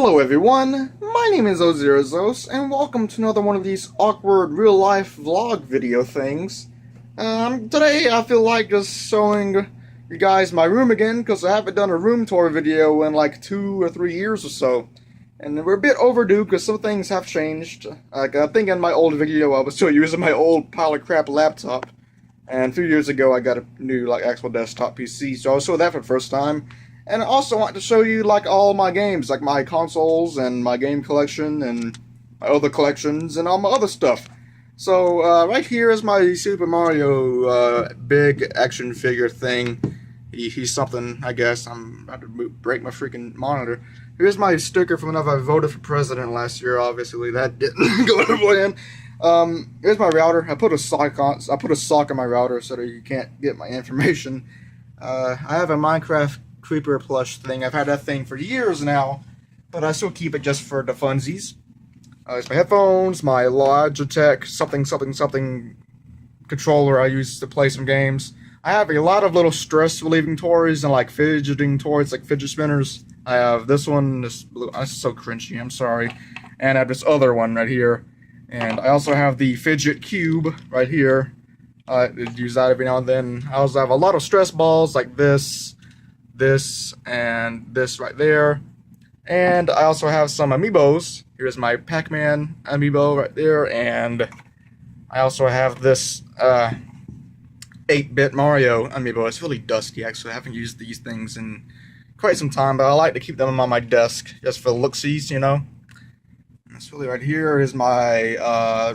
Hello everyone, my name is Ozerazos, and welcome to another one of these awkward real-life vlog video things. Today I feel like just showing you guys my room again, because I haven't done a room tour video in like 2 or 3 years or so. And we're a bit overdue, because some things have changed. Like, I think in my old video I was still using my old pile of crap laptop. And a few years ago I got a new, actual desktop PC, so I'll show that for the first time. And I also want to show you, all my games, like my consoles and my game collection and my other collections and all my other stuff. So, right here is my Super Mario, big action figure thing. He's something, I guess. I'm about to break my freaking monitor. Here's my sticker from whenever I voted for president last year. Obviously, that didn't go to plan. Here's my router. I put a sock on my router so that you can't get my information. I have a Minecraft Creeper plush thing. I've had that thing for years now, but I still keep it just for the funsies. It's my headphones, my Logitech something controller I use to play some games. I have a lot of little stress relieving toys and fidgeting toys, like fidget spinners. I have this one, this blue, it's so cringy, I'm sorry. And I have this other one right here. And I also have the fidget cube right here. I use that every now and then. I also have a lot of stress balls like this, and this right there. And I also have some amiibos. Here's my Pac-Man amiibo right there, and I also have this 8-bit Mario amiibo. It's really dusty, actually. I haven't used these things in quite some time, but I like to keep them on my desk just for looksies, you know. And it's really right here is my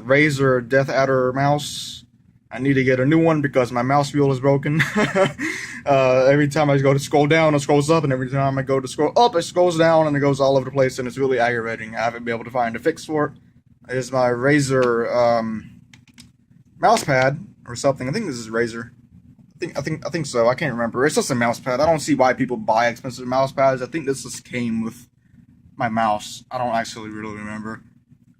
Razer Death Adder mouse. I need to get a new one because my mouse wheel is broken. Every time I go to scroll down, it scrolls up, and every time I go to scroll up, it scrolls down, and it goes all over the place, and it's really aggravating. I haven't been able to find a fix for it. Here's my Razer mouse pad or something. I think this is Razer. I think so. I can't remember. It's just a mouse pad. I don't see why people buy expensive mouse pads. I think this just came with my mouse. I don't actually really remember.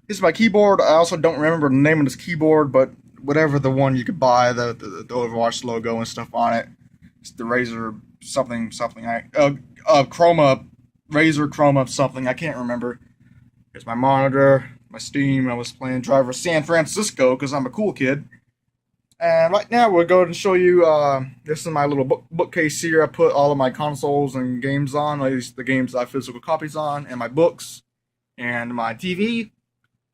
Here's my keyboard. I also don't remember the name of this keyboard, but whatever the one you could buy, the Overwatch logo and stuff on it. It's the Razer something. Chroma, Razer Chroma something. I can't remember. Here's my monitor, my Steam. I was playing Driver San Francisco because I'm a cool kid. And right now we're going to show you, this is my little bookcase here. I put all of my consoles and games on, at least the games I have physical copies on, and my books, and my TV.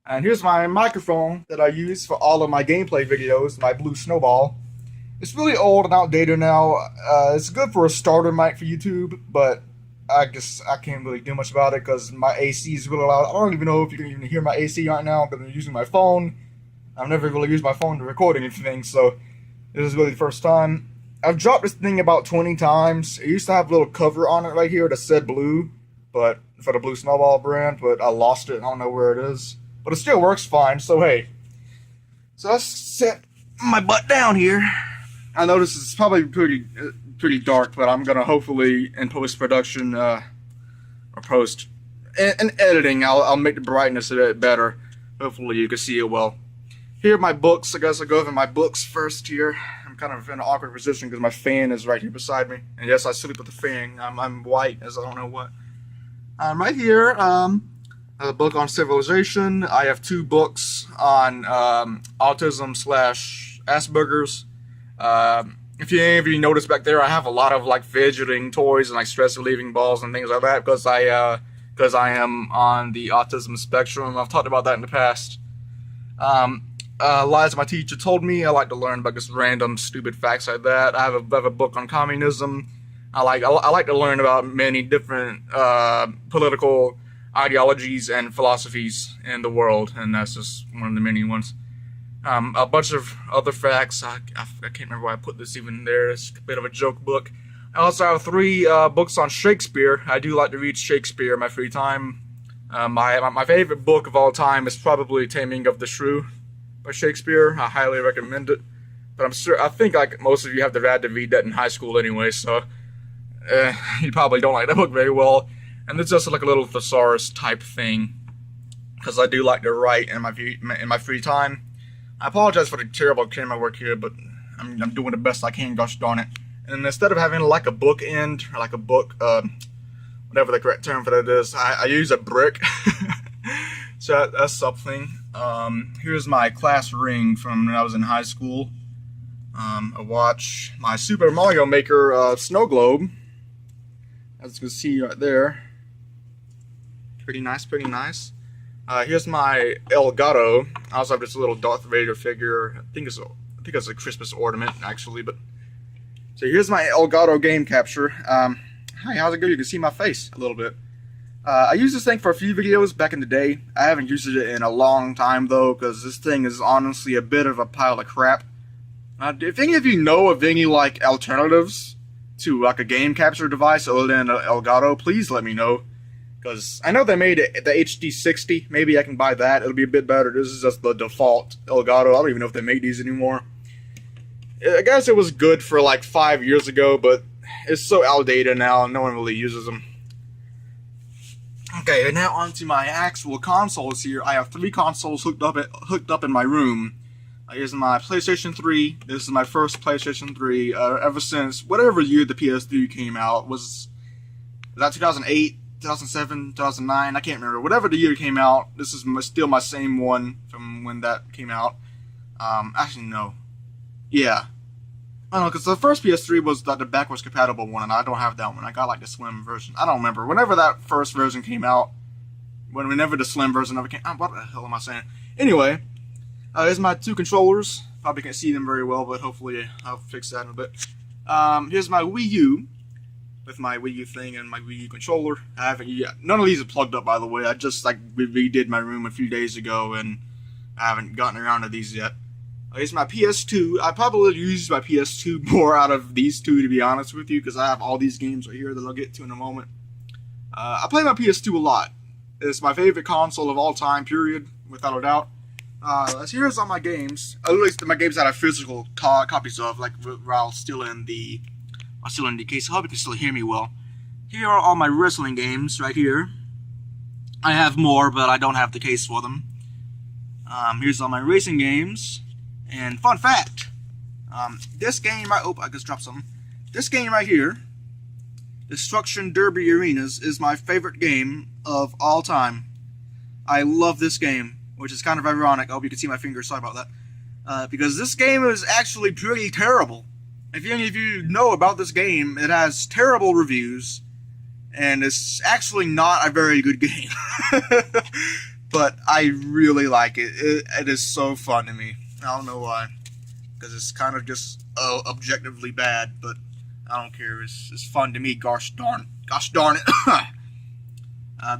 And here's my microphone that I use for all of my gameplay videos, my Blue Snowball. It's really old and outdated now. It's good for a starter mic for YouTube, but I guess I can't really do much about it because my AC is really loud. I don't even know if you can even hear my AC right now because I'm using my phone. I've never really used my phone to record anything, so this is really the first time. I've dropped this thing about 20 times. It used to have a little cover on it right here that said Blue, but for the Blue Snowball brand, but I lost it. I don't know where it is. But it still works fine, so hey. So let's set my butt down here. I know this is probably pretty dark, but I'm gonna hopefully in post-production, or post, in editing, I'll make the brightness a bit better. Hopefully you can see it well. Here are my books. I guess I'll go over my books first here. I'm kind of in an awkward position because my fan is right here beside me. And yes, I sleep with the fan. I'm white as I don't know what. Right here, a book on civilization. I have 2 books on autism / Asperger's. If any of you notice back there, I have a lot of fidgeting toys and stress relieving balls and things like that because I am on the autism spectrum. I've talked about that in the past. Lies my teacher told me. I like to learn about just random stupid facts like that. I have a book on communism. I like to learn about many different political ideologies and philosophies in the world, and that's just one of the many ones. A bunch of other facts. I can't remember why I put this even there. It's a bit of a joke book. I also have 3 books on Shakespeare. I do like to read Shakespeare in my free time. My favorite book of all time is probably Taming of the Shrew by Shakespeare. I highly recommend it. But I think most of you have had to read that in high school anyway, so you probably don't like that book very well. And it's just like a little thesaurus type thing, because I do like to write in my free time. I apologize for the terrible camera work here, but I'm doing the best I can, gosh darn it. And instead of having a book end, or a book whatever the correct term for that is. I use a brick. So that's something. Here's my class ring from when I was in high school. A watch, my Super Mario Maker snow globe, as you can see right there. Pretty nice, pretty nice. Here's my Elgato. I also have this little Darth Vader figure. I think it's a Christmas ornament actually. But so here's my Elgato game capture. Hi, how's it going? You can see my face a little bit. I used this thing for a few videos back in the day. I haven't used it in a long time though, because this thing is honestly a bit of a pile of crap. If any of you know of any like alternatives to like a game capture device other than Elgato, please let me know. Because I know they made it the HD60. Maybe I can buy that. It'll be a bit better. This is just the default Elgato. I don't even know if they make these anymore. I guess it was good for like 5 years ago, but it's so outdated now. No one really uses them. Okay, and now onto my actual consoles here. I have 3 consoles hooked up in my room. Here's my PlayStation 3. This is my first PlayStation 3 ever since whatever year the PS3 came out. Was that 2008? 2007, 2009, I can't remember. Whatever the year it came out, this is still my same one from when that came out. Actually, no. Yeah. I don't know, because the first PS3 was the backwards compatible one, and I don't have that one. I got like the slim version. I don't remember. Whenever that first version came out, whenever the slim version ever came out, what the hell am I saying? Anyway, here's my 2 controllers. Probably can't see them very well, but hopefully I'll fix that in a bit. Here's my Wii U. With my Wii U thing and my Wii U controller. I haven't yet. None of these are plugged up, by the way. I just like redid my room a few days ago, and I haven't gotten around to these yet. Here's my PS2. I probably use my PS2 more out of these 2, to be honest with you, because I have all these games right here that I'll get to in a moment. I play my PS2 a lot. It's my favorite console of all time, period, without a doubt. Here's all my games. At least my games that I have physical copies of, like while still in the case. I hope you can still hear me well. Here are all my wrestling games right here. I have more, but I don't have the case for them. Here's all my racing games. And fun fact, this game, I just dropped something. This game right here, Destruction Derby Arenas, is my favorite game of all time. I love this game, which is kind of ironic. I hope you can see my fingers. Sorry about that. Because this game is actually pretty terrible. If any of you know about this game, it has terrible reviews, and it's actually not a very good game. But I really like it. It is so fun to me. I don't know why. Because it's kind of just objectively bad, but I don't care. It's fun to me. Gosh darn it.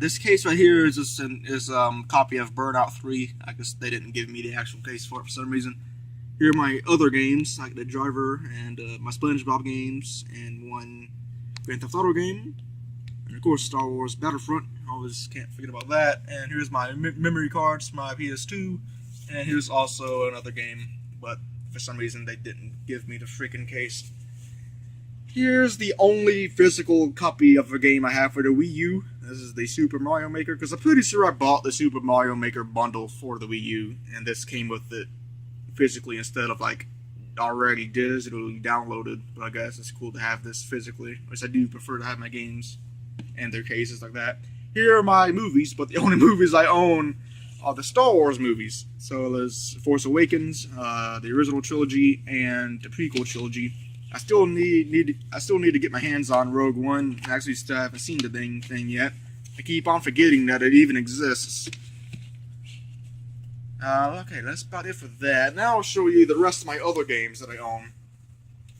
This case right here is a copy of Burnout 3. I guess they didn't give me the actual case for it for some reason. Here are my other games, like the Driver and my SpongeBob games, and one Grand Theft Auto game, and of course Star Wars Battlefront. Always can't forget about that. And here's my memory cards, my PS2, and here's also another game, but for some reason they didn't give me the freaking case. Here's the only physical copy of a game I have for the Wii U. This is the Super Mario Maker, because I'm pretty sure I bought the Super Mario Maker bundle for the Wii U, and this came with it physically instead of like already digitally downloaded. But I guess it's cool to have this physically, which I do prefer to have my games and their cases like that. Here are my movies, but the only movies I own are the Star Wars movies. So there's Force Awakens, the original trilogy, and the prequel trilogy. I still need to get my hands on Rogue One. I actually still haven't seen the thing yet. I keep on forgetting that it even exists. Okay, that's about it for that. Now I'll show you the rest of my other games that I own.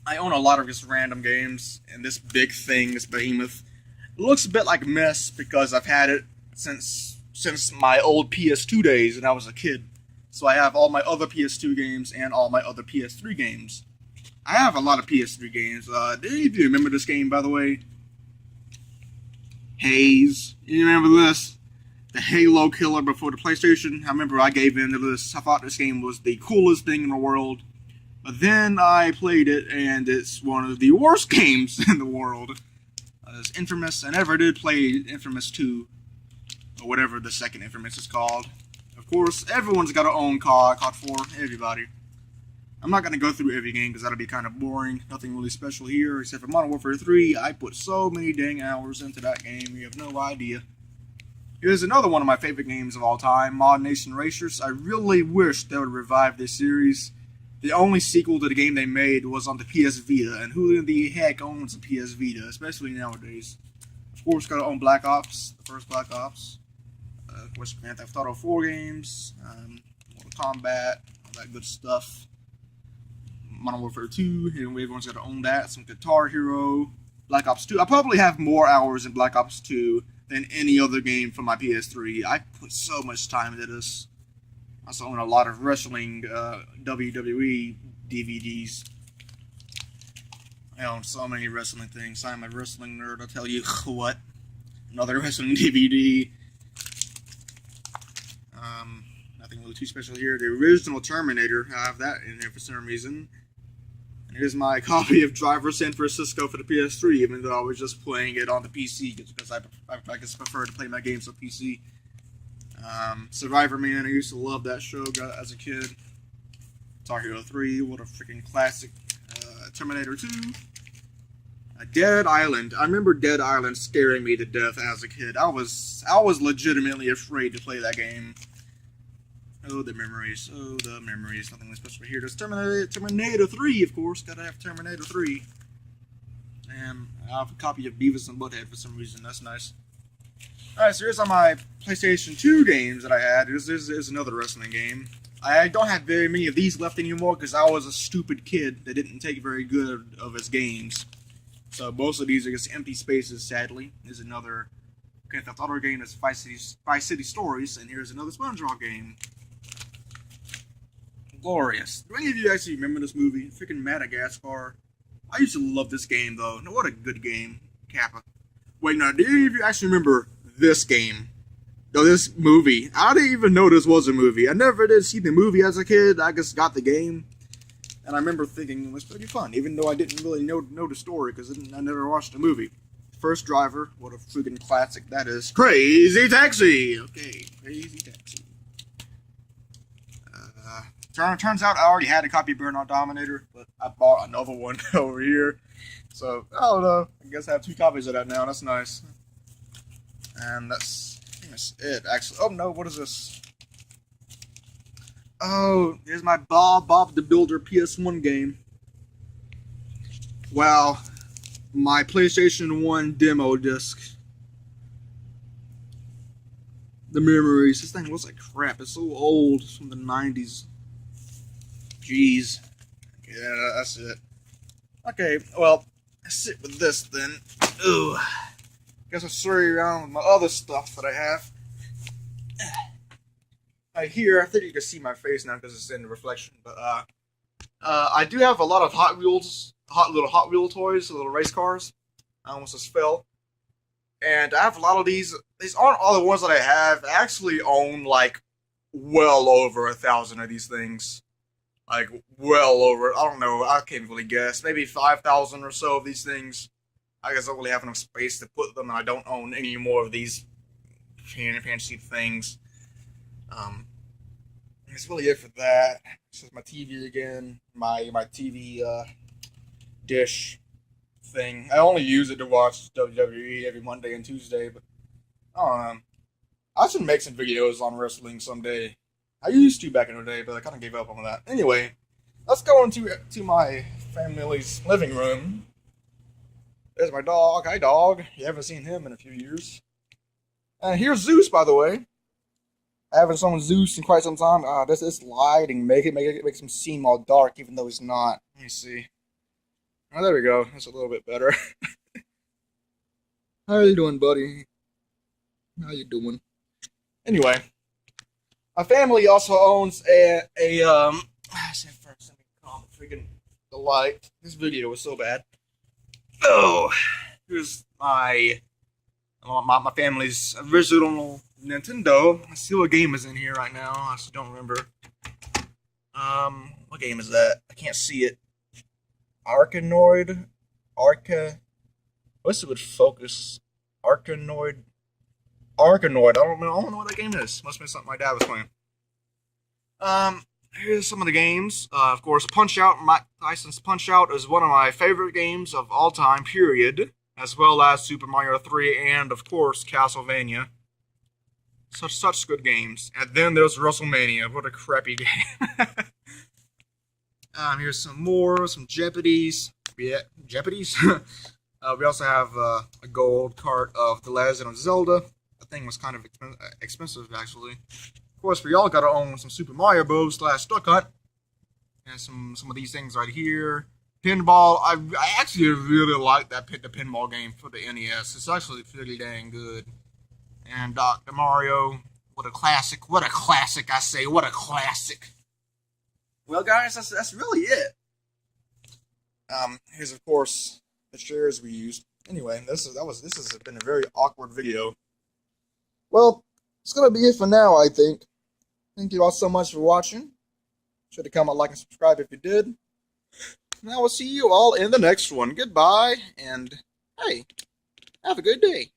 I own a lot of just random games, and this big thing, this behemoth, looks a bit like a mess because I've had it since my old PS2 days when I was a kid. So I have all my other PS2 games and all my other PS3 games. I have a lot of PS3 games. Do any of you remember this game, by the way? Haze. You remember this? The Halo killer before the PlayStation. I remember I gave in to this. I thought this game was the coolest thing in the world. But then I played it, and it's one of the worst games in the world. It's Infamous. I never did play Infamous 2, or whatever the second Infamous is called. Of course, everyone's got to own COD 4, everybody. I'm not going to go through every game because that'll be kind of boring. Nothing really special here except for Modern Warfare 3. I put so many dang hours into that game, you have no idea. Here's another one of my favorite games of all time, Mod Nation Racers. I really wish they would revive this series. The only sequel to the game they made was on the PS Vita, and who in the heck owns a PS Vita, especially nowadays? Of course, gotta own Black Ops, the first Black Ops. Of course, Grand Theft Auto 4 games, Mortal Kombat, all that good stuff. Modern Warfare 2, and everyone's got to own that. Some Guitar Hero, Black Ops 2. I probably have more hours in Black Ops 2 than any other game from my PS3. I put so much time into this. I also own a lot of wrestling WWE DVDs. I own so many wrestling things. I'm a wrestling nerd, I'll tell you what. Another wrestling DVD. Nothing really too special here. The original Terminator, I have that in here for some reason. And here's my copy of Driver San Francisco for the PS3, even though I was just playing it on the PC, because I just prefer to play my games on PC. Survivor Man, I used to love that show as a kid. Guitar Hero 3, what a freaking classic. Terminator 2. Dead Island. I remember Dead Island scaring me to death as a kid. I was legitimately afraid to play that game. Oh, the memories. Oh, the memories. Nothing special here. There's Terminator 3, of course. Gotta have Terminator 3. And I have a copy of Beavis and Butthead for some reason. That's nice. Alright, so here's all my PlayStation 2 games that I had. Here's another wrestling game. I don't have very many of these left anymore because I was a stupid kid that didn't take very good of his games. So most of these are just empty spaces, sadly. Here's another Grand Theft Auto game that's Vice City Stories. And here's another SpongeBob game. Glorious. Do any of you actually remember this movie? Freaking Madagascar. I used to love this game, though. No, what a good game. Kappa. Wait, now, do any of you actually remember this game? No, this movie. I didn't even know this was a movie. I never did see the movie as a kid. I just got the game. And I remember thinking it was pretty fun, even though I didn't really know the story, because I never watched the movie. First Driver. What a freaking classic that is. Crazy Taxi! Okay, Crazy Taxi. Turns out I already had a copy of Burnout Dominator, but I bought another one over here. So, I don't know. I guess I have 2 copies of that now. That's nice. And that's it, actually. Oh, no. What is this? Oh, here's my Bob the Builder PS1 game. Wow. My PlayStation 1 demo disc. The memories. This thing looks like crap. It's so old. It's from the 90s. Jeez. Yeah, that's it. Okay, well, let's sit with this then. Ooh. Guess I'll show you around with my other stuff that I have. Right here, I think you can see my face now because it's in the reflection, but I do have a lot of little Hot Wheel toys, little race cars. I almost just fell. And I have a lot of these. These aren't all the ones that I have. I actually own like well over 1,000 of these things. Like, well over, I don't know, I can't really guess. Maybe 5,000 or so of these things. I guess I don't really have enough space to put them, and I don't own any more of these fancy things. That's really it for that. This is my TV again. My TV dish thing. I only use it to watch WWE every Monday and Tuesday, but I don't know. I should make some videos on wrestling someday. I used to back in the day, but I kind of gave up on that. Anyway, let's go into my family's living room. There's my dog. Hi, dog. You haven't seen him in a few years. And here's Zeus, by the way. I haven't shown Zeus in quite some time. This lighting makes him seem all dark, even though he's not. Let me see. Oh, there we go. That's a little bit better. How you doing, buddy? How you doing? Anyway. My family also owns a first, let me calm the light. This video was so bad. Oh, here's my family's original Nintendo. Let's see what game is in here right now. I still don't remember. What game is that? I can't see it. Arkanoid? What's it with focus? Arkanoid? I don't know what that game is. Must have been something my dad was playing. here's some of the games. Of course, Punch-Out!, Mike Tyson's Punch-Out! Is one of my favorite games of all time, period. As well as Super Mario 3 and, of course, Castlevania. Such good games. And then there's WrestleMania. What a crappy game. Here's some more, some Jeopardies. Yeah, Jeopardies. We also have a gold cart of The Legend of Zelda. The thing was kind of expensive, actually. Of course, we all gotta own some Super Mario Bros. / Duck Hunt. And some of these things right here. Pinball. I actually really like the pinball game for the NES. It's actually pretty dang good. And Dr. Mario. What a classic. What a classic, I say. What a classic. Well, guys, that's really it. Here's, of course, the chairs we used. Anyway, this has been a very awkward video. Well, it's gonna be it for now, I think. Thank you all so much for watching. Sure to comment, like, and subscribe if you did. And I will see you all in the next one. Goodbye, and hey, have a good day.